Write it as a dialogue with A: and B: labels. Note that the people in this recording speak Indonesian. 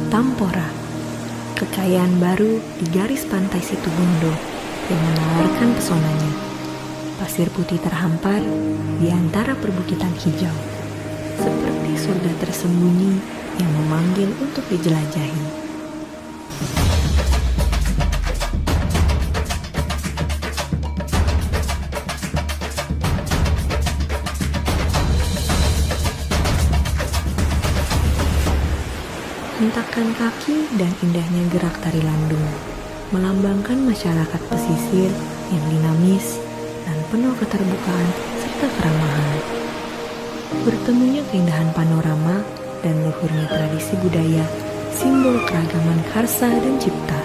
A: Tampora, kekayaan baru di garis pantai Situbondo yang menawarkan pesonanya. Pasir putih terhampar di antara perbukitan hijau, seperti surga tersembunyi yang memanggil untuk dijelajahi. Hentakan kaki dan indahnya gerak tari landung melambangkan masyarakat pesisir yang dinamis dan penuh keterbukaan serta keramahan. Bertemunya keindahan panorama dan luhurnya tradisi budaya, simbol keragaman karsa dan cipta.